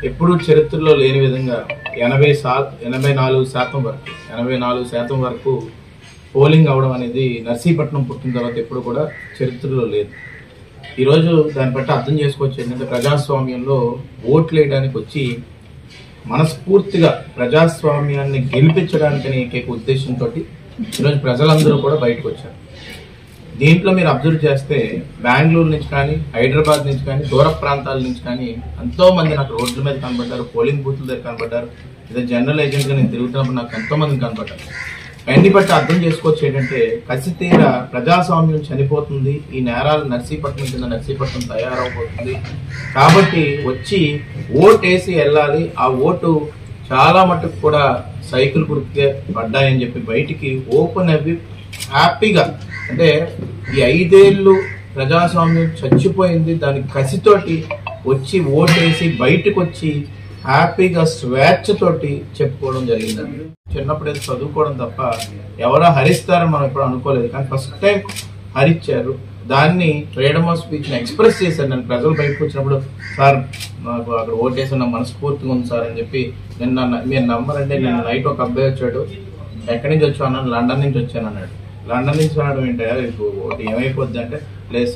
ఎప్పుడూ చరిత్రలో లేని విధంగా 84% వరకు పోలింగ్ అవడం అనేది నర్సీపట్నం పుట్టిన తర్వాత ఎప్పుడు కూడా చరిత్రలో లేదు. ఈరోజు దాన్ని బట్టి అర్థం చేసుకోవచ్చు ఏంటంటే ప్రజాస్వామ్యంలో ఓట్లు వేయడానికి వచ్చి మనస్ఫూర్తిగా ప్రజాస్వామ్యాన్ని గెలిపించడానికనే ఏకైక ఉద్దేశంతో ఈరోజు ప్రజలందరూ కూడా బయటకు వచ్చారు. దీంట్లో మీరు అబ్జర్వ్ చేస్తే బెంగళూరు నుంచి కానీ, హైదరాబాద్ నుంచి కానీ, దూర ప్రాంతాల నుంచి కానీ ఎంతో మంది నాకు రోడ్ల మీద కనబడ్డారు, పోలింగ్ బూత్ల దగ్గర కనబడ్డారు. ఇదే జనరల్ ఏజెంట్గా నేను తిరుగుతున్నప్పుడు నాకు ఎంతో మంది కనబడ్డారు. అన్ని బట్టి అర్థం చేసుకోవచ్చు ఏంటంటే కసితీర ప్రజాస్వామ్యం చనిపోతుంది, ఈ నేరాలు నర్సీపట్నం కింద నర్సీపట్నం తయారవబోతుంది కాబట్టి వచ్చి ఓటేసి వెళ్ళాలి. ఆ ఓటు చాలా మటుకు కూడా సైకిల్ గుర్తుకే పడ్డాయని చెప్పి బయటికి ఓపెన్ అవి హ్యాపీగా, అంటే ఈ 5 ఏళ్ళు ప్రజాస్వామ్యం చచ్చిపోయింది, దానికి కసితోటి వచ్చి ఓటేసి బయటకు వచ్చి హ్యాపీగా స్వేచ్ఛతోటి చెప్పుకోవడం జరిగిందండి. చిన్నప్పుడు ఏదో చదువుకోవడం తప్ప ఎవరో హరిస్తారని మనం ఎప్పుడు అనుకోలేదు, కానీ ఫస్ట్ టైం హరించారు. దాన్ని ఫ్రీడమ్ ఆఫ్ స్పీచ్ ని ఎక్స్ప్రెస్ చేశారు. నేను ప్రజలు బయటకు వచ్చినప్పుడు సార్ నాకు అక్కడ ఓటేసి నా మనస్ఫూర్తిగా ఉంది సార్ అని చెప్పి, మీరు నమ్మరంటే నేను నైట్ ఒక అబ్బాయి వచ్చాడు, ఎక్కడి నుంచి వచ్చావు అన్నాడు, లండన్ నుంచి వచ్చాను అన్నాడు. లండన్ నుంచి రావడం ఏంటో ఓటు ఏమైపోద్ది అంటే, లేదు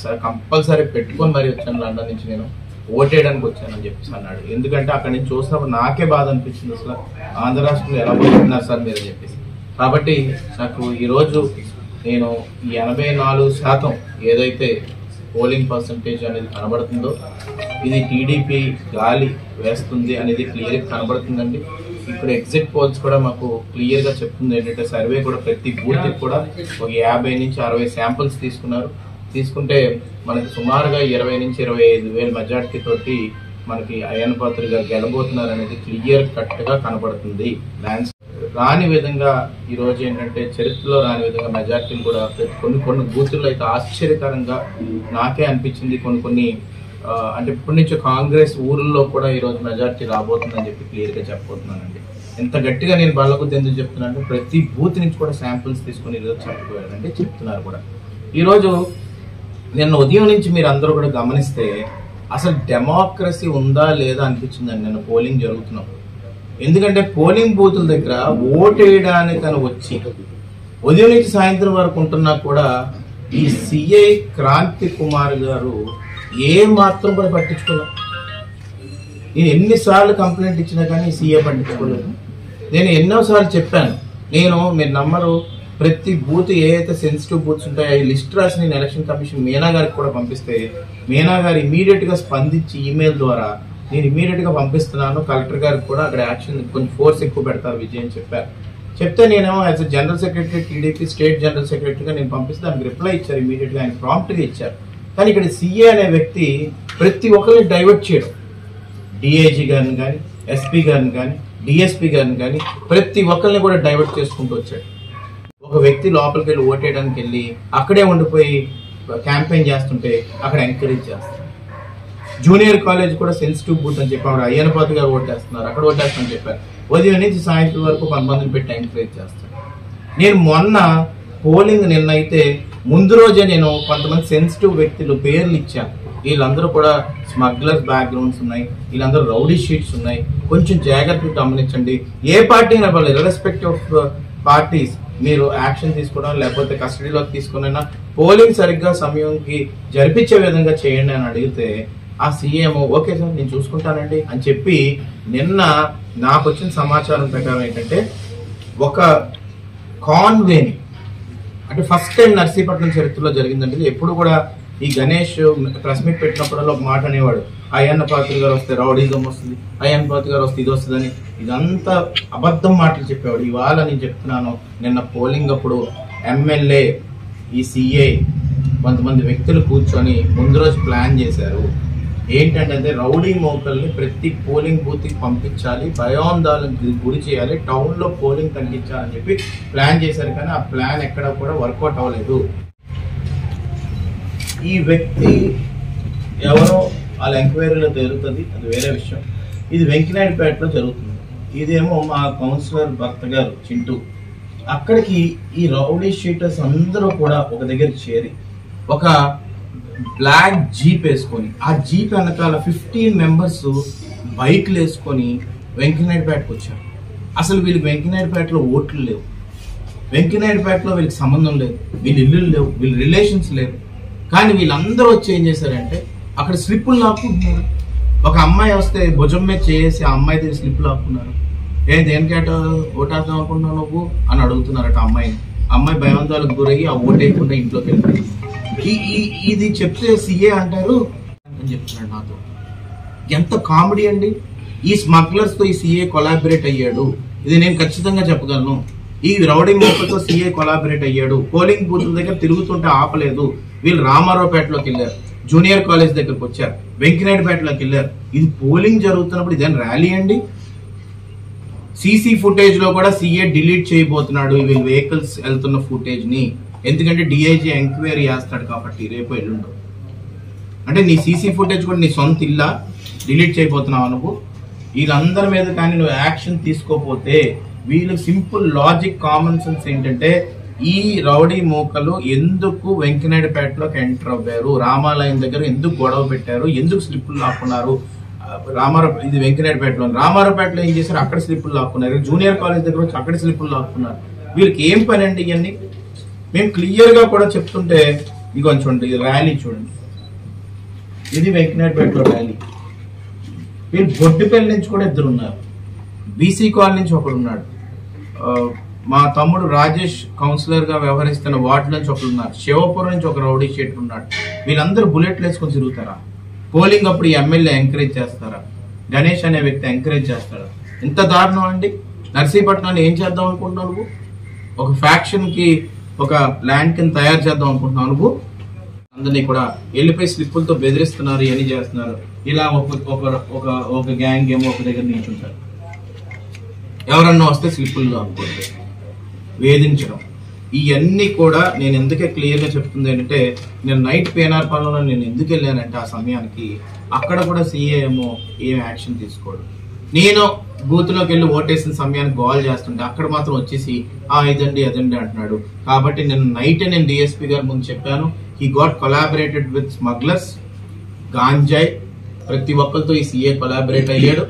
సార్ కంపల్సరీ పెట్టుకొని మరీ వచ్చాను లండన్ నుంచి, నేను ఓటేయడానికి వచ్చానని చెప్పేసి అన్నాడు. ఎందుకంటే అక్కడి నుంచి చూసినప్పుడు నాకే బాధ అనిపించింది, అసలు ఆంధ్ర రాష్ట్రంలో ఎలా పోతున్నారు సార్ మీరు అని చెప్పేసి. కాబట్టి నాకు ఈరోజు నేను ఈ 84% ఏదైతే పోలింగ్ పర్సంటేజ్ అనేది కనబడుతుందో ఇది టీడీపీ గాలి వేస్తుంది అనేది క్లియర్గా కనబడుతుందండి. ఇప్పుడు ఎగ్జిట్ పోల్స్ కూడా మాకు క్లియర్గా చెప్తుంది ఏంటంటే, సర్వే కూడా ప్రతి బూత్కి కూడా ఒక 50 నుంచి 60 శాంపుల్స్ తీసుకున్నారు. తీసుకుంటే మనకి సుమారుగా 20 నుంచి 25 వేల మెజార్టీ తోటి మనకి అయ్యన్న పాత్రుడు గారు గెలబోతున్నారు అనేది క్లియర్ కట్గా కనబడుతుంది. రాని విధంగా ఈరోజు ఏంటంటే చరిత్రలో రాని విధంగా మెజార్టీలు కూడా కొన్ని బూతుల్లో అయితే ఆశ్చర్యకరంగా నాకే అనిపించింది. కొన్ని అంటే ఇప్పటి నుంచి కాంగ్రెస్ ఊర్లో కూడా ఈరోజు మెజార్టీ రాబోతుందని చెప్పి క్లియర్గా చెప్పబోతున్నానండి. ఎంత గట్టిగా నేను బల్లకొద్ది ఎందుకు చెప్తున్నాను, ప్రతి బూత్ నుంచి కూడా శాంపుల్స్ తీసుకుని ఈరోజు చెప్పబోయారండి, చెప్తున్నారు కూడా. ఈరోజు నిన్న ఉదయం నుంచి మీరు అందరూ కూడా గమనిస్తే అసలు డెమోక్రసీ ఉందా లేదా అనిపించిందండి నిన్న పోలింగ్ జరుగుతున్నప్పుడు. ఎందుకంటే పోలింగ్ బూతుల దగ్గర ఓటేయడానికని వచ్చి ఉదయం నుంచి సాయంత్రం వరకు ఉంటున్నా కూడా ఈ సిఐ క్రాంతి కుమార్ గారు ఏ మాత్రం కూడా పట్టించుకోలేదు. నేను ఎన్నిసార్లు కంప్లైంట్ ఇచ్చినా కానీ సీఏ పట్టించుకోలేదు. నేను ఎన్నోసార్లు చెప్పాను, మీరు నమ్మరు, ప్రతి బూత్ ఏదైతే సెన్సిటివ్ బూత్స్ ఉంటాయో ఈ లిస్ట్ రాసి నేను ఎలక్షన్ కమిషన్ మీనా గారికి కూడా పంపిస్తే మీనా గారు ఇమీడియట్ గా స్పందించి ఈమెయిల్ ద్వారా నేను ఇమీడియట్ గా పంపిస్తున్నాను, కలెక్టర్ గారికి కూడా అక్కడ యాక్షన్ కొంచెం ఫోర్స్ ఎక్కువ పెడతారు విజయ్ అని చెప్పారు. చెప్తే నేనేమో as a general secretary TDP state general సెక్రటరీగా నేను పంపిస్తే దానికి రిప్లై ఇచ్చారు, ఇమీడియట్ గా ఆయన ప్రాంప్ట్ గా ఇచ్చారు. కానీ ఇక్కడ సీఏ అనే వ్యక్తి ప్రతి ఒక్కరిని డైవర్ట్ చేయడం, డిఐజీ గారిని కానీ, ఎస్పీ గారిని కానీ, డిఎస్పీ గారిని కానీ ప్రతి ఒక్కరిని కూడా డైవర్ట్ చేసుకుంటూ వచ్చాడు. ఒక వ్యక్తి లోపలికి వెళ్ళి ఓటేయడానికి వెళ్ళి అక్కడే ఉండిపోయి క్యాంపెయిన్ చేస్తుంటే అక్కడ ఎంకరేజ్ చేస్తారు. జూనియర్ కాలేజ్ కూడా సెన్సిటివ్ బూత్ అని చెప్పి అక్కడ అయ్యన్న పాత్రుడు గారు ఓటేస్తున్నారు, అక్కడ ఓటేస్తామని చెప్పారు. ఉదయం నుంచి సాయంత్రం వరకు 10 మందిని పెట్టి ఎంకరేజ్ చేస్తారు. నేను మొన్న పోలింగ్ నిన్నైతే ముందు రోజే నేను కొంతమంది సెన్సిటివ్ వ్యక్తులు పేర్లు ఇచ్చాను. వీళ్ళందరూ కూడా స్మగ్లర్స్ బ్యాక్గ్రౌండ్స్ ఉన్నాయి, వీళ్ళందరూ రౌడీ షీట్స్ ఉన్నాయి, కొంచెం జాగ్రత్తగా గమనించండి. ఏ పార్టీ అయినా పర్లేదు, ఇర్రెస్పెక్టివ్ ఆఫ్ పార్టీస్ మీరు యాక్షన్ తీసుకోవడం లేకపోతే కస్టడీలోకి తీసుకున్నా పోలింగ్ సరిగ్గా సమయంకి జరిపించే విధంగా చేయండి అని అడిగితే ఆ సీఎం ఓకే సార్ నేను చూసుకుంటానండి అని చెప్పి నిన్న నాకు వచ్చిన సమాచారం ప్రకారం ఏంటంటే ఒక కాన్వేని, అంటే ఫస్ట్ టైం నర్సీపట్నం చరిత్రలో జరిగిందంటే, ఎప్పుడు కూడా ఈ గణేష్ ప్రెస్ మీట్ పెట్టినప్పుడల్లా ఒక మాట అనేవాడు, అయ్యన్న పాత్రుడు గారు వస్తే రౌడీజం వస్తుంది, అయ్యన్న పాత్రుడు గారు వస్తే ఇది వస్తుందని, ఇదంతా అబద్ధం మాటలు చెప్పేవాడు. ఇవాళ నేను చెప్తున్నాను, నిన్న పోలింగ్ అప్పుడు ఎమ్మెల్యే ఈ సిఐ కొంతమంది వ్యక్తులు కూర్చొని ముందు రోజు ప్లాన్ చేశారు. ఏంటంటే రౌడీ మోకల్ని ప్రతి పోలింగ్ బూత్ కి పంపించాలి, భయాందోళనకు గురి చేయాలి, టౌన్ లో పోలింగ్ తగ్గించాలని చెప్పి ప్లాన్ చేశారు. కానీ ఆ ప్లాన్ ఎక్కడ కూడా వర్కౌట్ అవ్వలేదు. ఈ వ్యక్తి ఎవరో వాళ్ళ ఎంక్వైరీలో జరుగుతుంది, అది వేరే విషయం. ఇది వెంకినాయుడుపేటలో జరుగుతుంది. ఇదేమో మా కౌన్సిలర్ భర్త గారు చింటూ. అక్కడికి ఈ రౌడీ షీటర్స్ అందరూ కూడా ఒక దగ్గర చేరి ఒక బ్లాక్ జీప్ వేసుకొని ఆ జీప్ వెనకాల 15 మెంబర్స్ బైక్లు వేసుకొని వెంకనాయుడుపేటకు వచ్చారు. అసలు వీళ్ళకి వెంకనాయుడుపేటలో ఓట్లు లేవు, వెంకనాయుడుపేటలో వీళ్ళకి సంబంధం లేదు, వీళ్ళ ఇల్లులు లేవు, వీళ్ళ రిలేషన్స్ లేవు. కానీ వీళ్ళందరూ వచ్చి ఏం చేశారంటే అక్కడ స్లిప్పులు లాక్కుంటున్నారు. ఒక అమ్మాయి వస్తే భుజం మీద చేసి ఆ అమ్మాయి దగ్గర స్లిప్ లాక్కున్నారు. దేనికేట ఓటేద్దాం అనుకుంటున్నావు నువ్వు అని అడుగుతున్నారట అమ్మాయిని. అమ్మాయి భయాందోళనకు గురయ్యి ఆ ఓటేయకుండా ఇంట్లోకి వెళ్ళిపోయింది. ఇది చెప్తే సీఏ అంటారు అని చెప్తున్నాడు నాతో. ఎంత కామెడీ అండి. ఈ స్మగ్లర్స్ తో ఈ సీఏ కొలాబరేట్ అయ్యాడు, ఇది నేను ఖచ్చితంగా చెప్పగలను. ఈ రౌడీ మూకతో సీఏ కొలాబరేట్ అయ్యాడు. పోలింగ్ బూత్ల దగ్గర తిరుగుతుంటే ఆపలేదు. వీళ్ళు రామారావుపేటలోకి వెళ్ళారు, జూనియర్ కాలేజ్ దగ్గరకు వచ్చారు, వెంకనాయుడుపేటలోకి వెళ్ళారు. ఇది పోలింగ్ జరుగుతున్నప్పుడు ఇదేం ర్యాలీ అండి? సీసీ ఫుటేజ్ లో కూడా సీఏ డిలీట్ చేయబోతున్నాడు వీళ్ళు వెహికల్స్ వెళ్తున్న ఫుటేజ్ ని. ఎందుకంటే డిఐజీ ఎంక్వైరీ చేస్తాడు కాబట్టి రేపు ఎల్లుండో. అంటే నీ సీసీ ఫుటేజ్ కూడా నీ సొంత ఇల్లా డిలీట్ చేయబోతున్నావు నువ్వు? వీళ్ళందరి మీద కానీ నువ్వు యాక్షన్ తీసుకోపోతే వీళ్ళకి సింపుల్ లాజిక్ కామన్ సెన్స్ ఏంటంటే ఈ రౌడీ మూకలు ఎందుకు వెంకనాయుడుపేటలోకి ఎంటర్ అవ్వారు, రామాలయం దగ్గర ఎందుకు గొడవ పెట్టారు, ఎందుకు స్లిప్పులు లాక్కున్నారు? ఇది వెంకనాయుడుపేటలో, రామారావుపేటలో ఏం చేశారు? అక్కడ స్లిప్పులు లాక్కున్నారు. జూనియర్ కాలేజ్ దగ్గర వచ్చి అక్కడ స్లిప్పులు లాక్కున్నారు. వీళ్ళకి ఏం పని అండి ఇవన్నీ? మేము క్లియర్ గా కూడా చెప్తుంటే ఇది చూడండి, ఇది ర్యాలీ చూడండి, ఇది వెంకనాయుడుపేటలో ర్యాలీ. వీళ్ళు బొడ్డుపల్లి నుంచి కూడా ఇద్దరు ఉన్నారు, బీసీ కాలనీ నుంచి ఒకడు ఉన్నాడు, మా తమ్ముడు రాజేష్ కౌన్సిలర్ గా వ్యవహరిస్తున్న వార్డు నుంచి ఒకరు ఉన్నారు, శివపురం నుంచి ఒక రౌడీ షీటర్ ఉన్నాడు. వీళ్ళందరూ బుల్లెట్లు వేసుకొని తిరుగుతారా? పోలింగ్ అప్పుడు ఈ ఎమ్మెల్యే ఎంకరేజ్ చేస్తారా? గణేష్ అనే వ్యక్తి ఎంకరేజ్ చేస్తారా? ఇంత దారుణం అండి. నర్సీపట్నాన్ని ఏం చేద్దాం అనుకుంటున్నావు నువ్వు? ఒక ఫ్యాక్షన్ కి ఒక ల్యాండ్ కింద తయారు చేద్దాం అనుకుంటున్నావు నువ్వు? అందరినీ కూడా వెళ్ళిపోయి స్లిప్పులతో బెదిరిస్తున్నారు, ఇవన్నీ చేస్తున్నారు. ఇలా ఒక గ్యాంగ్ ఏమో ఒక దగ్గర నిల్చుంటారు, ఎవరన్నా వస్తే స్లిప్పుల్లో అనుకోండి వేధించడం. ఇవన్నీ కూడా నేను ఎందుకే క్లియర్ గా చెప్తుంది ఏంటంటే, నేను నైట్ పేనార్ పాలనలో నేను ఎందుకు వెళ్ళానంటే ఆ సమయానికి అక్కడ కూడా సీఏ ఏమో ఏం యాక్షన్ తీసుకోడు. నేను బూత్ లోకి వెళ్ళి ఓటేసిన సమయానికి గోల్ చేస్తుంటే అక్కడ మాత్రం వచ్చేసి ఇదండి అదండి అంటున్నాడు. కాబట్టి నేను డిఎస్పీ గారి ముందు చెప్పాను, he got collaborated with smugglers, ganja, ప్రతి ఒక్కరితో ఈ సీఏ కొలాబరేట్ అయ్యాడు.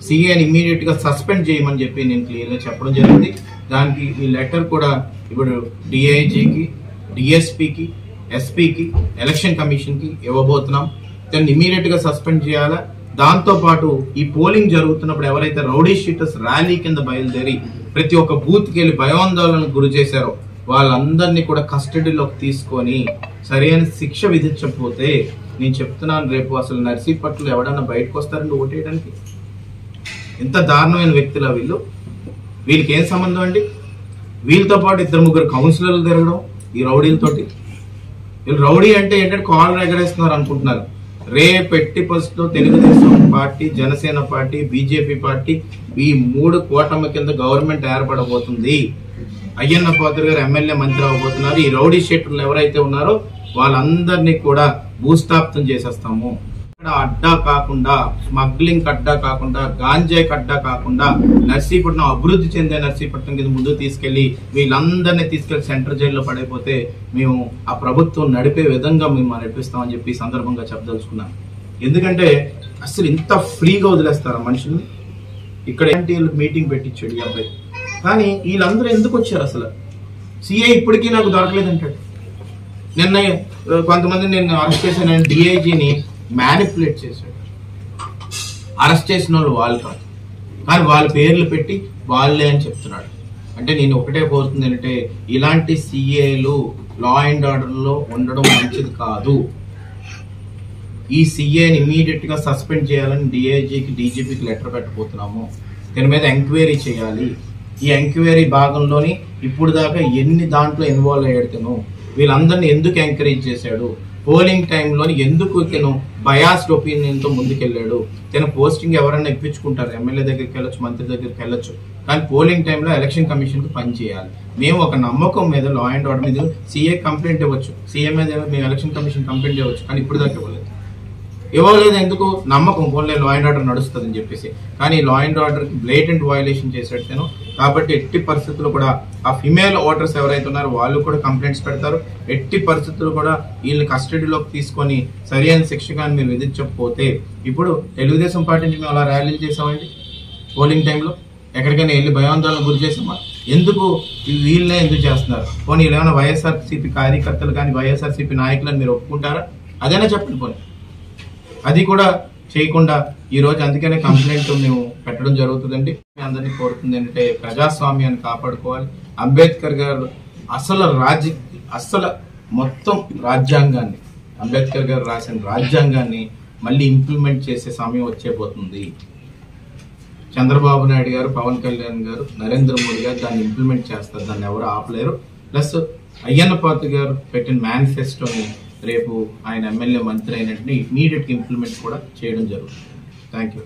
సీఏని ఇమ్మీడియట్ గా సస్పెండ్ చేయమని చెప్పి నేను క్లియర్ గా చెప్పడం జరిగింది. దానికి ఈ లెటర్ కూడా ఇప్పుడు డిఐజీకి, డిఎస్పీకి, ఎస్పీకి, ఎలక్షన్ కమిషన్ కి ఇవ్వబోతున్నాం. దాన్ని ఇమ్మీడియట్ గా సస్పెండ్ చేయాలా. దాంతో పాటు ఈ పోలింగ్ జరుగుతున్నప్పుడు ఎవరైతే రౌడీ షీటర్స్ ర్యాలీ కింద బయలుదేరి ప్రతి ఒక్క బూత్ కి వెళ్ళి భయాందోళనకు గురి చేశారో వాళ్ళందరినీ కూడా కస్టడీలోకి తీసుకొని సరైన శిక్ష విధించకపోతే నేను చెప్తున్నాను, రేపు అసలు నర్సీపట్నంలో ఎవడన్నా బయటకు వస్తారండి ఓటేయడానికి? ఎంత దారుణమైన వ్యక్తులా వీళ్ళు? వీళ్ళకి ఏం సంబంధం అండి? వీళ్ళతో పాటు 2-3 కౌన్సిలర్లు తిరగడం ఈ రౌడీలతోటి. వీళ్ళు రౌడీ అంటే ఏంటంటే కాళ్ళు ఎగరేస్తున్నారు అనుకుంటున్నారు. రేపు ఎట్టి పరిస్థితుల్లో Telugu Desam party, Janasena party, BJP party ఈ 3 కూటమి కింద గవర్నమెంట్ ఏర్పడబోతుంది. అయ్యన్న పాత్ర గారు ఎమ్మెల్యే మంత్రి అవ్వబోతున్నారు. ఈ రౌడీ షీటర్లు ఎవరైతే ఉన్నారో వాళ్ళందరినీ కూడా భూస్థాపితం చేసేస్తాము. అడ్డా కాకుండా, స్మగ్లింగ్ అడ్డా కాకుండా, గాంజాయ్ అడ్డా కాకుండా నర్సీపట్నం అభివృద్ధి చెందే నర్సీపట్నం కింద ముందుకు తీసుకెళ్లి వీళ్ళందరినీ తీసుకెళ్లి సెంట్రల్ జైల్లో పడైపోతే మేము ఆ ప్రభుత్వం నడిపే విధంగా మేము నడిపిస్తామని చెప్పి సందర్భంగా చెప్పదలుచుకున్నాం. ఎందుకంటే అసలు ఇంత ఫ్రీగా వదిలేస్తారా మనుషుల్ని? ఇక్కడ మీటింగ్ పెట్టించాడు ఈ అబ్బాయి. కానీ వీళ్ళందరూ ఎందుకు వచ్చారు అసలు? సీఐ ఇప్పటికీ నాకు దొరకలేదంటాడు. నిన్న కొంతమంది నేను అరెస్ట్ చేశాను, డిఐజీని మ్యానిపులేట్ చేశాడు. అరెస్ట్ చేసిన వాళ్ళు కాదు, కానీ వాళ్ళ పేర్లు పెట్టి వాళ్ళే అని చెప్తున్నాడు. అంటే నేను ఒకటే కోరుతుంది ఏంటంటే, ఇలాంటి సీఏలు లా అండ్ ఆర్డర్ లో ఉండడం మంచిది కాదు. ఈ సీఏని ఇమీడియట్ గా సస్పెండ్ చేయాలని డిఐజీకి, డీజీపీకి లెటర్ పెట్టబోతున్నాము. దీని మీద ఎంక్వైరీ చేయాలి. ఈ ఎంక్వైరీ భాగంలోని ఇప్పుడు దాకా ఎన్ని దాంట్లో ఇన్వాల్వ్ అయ్యాడు, వీళ్ళందరినీ ఎందుకు ఎంకరేజ్ చేశాడు, పోలింగ్ టైంలోని ఎందుకు తను బయాస్డ్ ఒపీనియన్ తో ముందుకెళ్ళాడు. తన పోస్టింగ్ ఎవరైనా ఇప్పించుకుంటారు, ఎమ్మెల్యే దగ్గరికి వెళ్ళొచ్చు, మంత్రి దగ్గరికి వెళ్ళొచ్చు, కానీ పోలింగ్ టైంలో ఎలక్షన్ కమిషన్ కు పని చేయాలి. మేము ఒక నమ్మకం మీద లా అండ్ ఆర్డర్ మీద సీఏ కంప్లైంట్ ఇవ్వచ్చు, సీఏ మీద మేము ఎలక్షన్ కమిషన్ కంప్లైంట్ ఇవ్వచ్చు, కానీ ఇప్పుడు దాకా ఇవ్వలేదు. ఇవ్వలేదు ఎందుకు? నమ్మకం, పోన్లే లా అండ్ ఆర్డర్ నడుస్తుంది అని చెప్పేసి. కానీ law and order blatant violation చేసేట్టాను. కాబట్టి ఎట్టి పరిస్థితుల్లో కూడా ఆ ఫిమేల్ ఓటర్స్ ఎవరైతే ఉన్నారో వాళ్ళు కూడా కంప్లైంట్స్ పెడతారు. ఎట్టి పరిస్థితుల్లో కూడా వీళ్ళని కస్టడీలోకి తీసుకొని సరైన శిక్ష కానీ మీరు విధించకపోతే, ఇప్పుడు తెలుగుదేశం పార్టీ నుంచి మేము అలా ర్యాలీలు చేసామండి పోలింగ్ టైంలో, ఎక్కడికైనా వెళ్ళి భయాందోళన గురి చేసామా? ఎందుకు వీళ్ళనే ఎందుకు చేస్తున్నారు? పోనీ వీళ్ళు ఏమైనా వైఎస్ఆర్సీపీ కార్యకర్తలు కానీ వైఎస్ఆర్సీపీ నాయకులని మీరు ఒప్పుకుంటారా? అదైనా చెప్పండి. పోనీ అది కూడా చేయకుండా ఈరోజు అందుకనే కంప్లైంట్ మేము పెట్టడం జరుగుతుందండి. అందరినీ కోరుతుంది ఏంటంటే ప్రజాస్వామ్యాన్ని కాపాడుకోవాలి. అంబేద్కర్ గారు అసలు మొత్తం రాజ్యాంగాన్ని, అంబేద్కర్ గారు రాసిన రాజ్యాంగాన్ని మళ్ళీ ఇంప్లిమెంట్ చేసే సమయం వచ్చేపోతుంది. చంద్రబాబు నాయుడు గారు, పవన్ కళ్యాణ్ గారు, నరేంద్ర మోడీ గారు దాన్ని ఇంప్లిమెంట్ చేస్తారు. దాన్ని ఎవరు ఆపలేరు. ప్లస్ అయ్యన్న పాత్ర గారు పెట్టిన మేనిఫెస్టోని రేపు ఆయన ఎమ్మెల్యే మంత్రి అయినట్టుని ఇమీడియట్ ఇంప్లిమెంట్ కూడా చేయడం జరుగుతుంది. Thank you.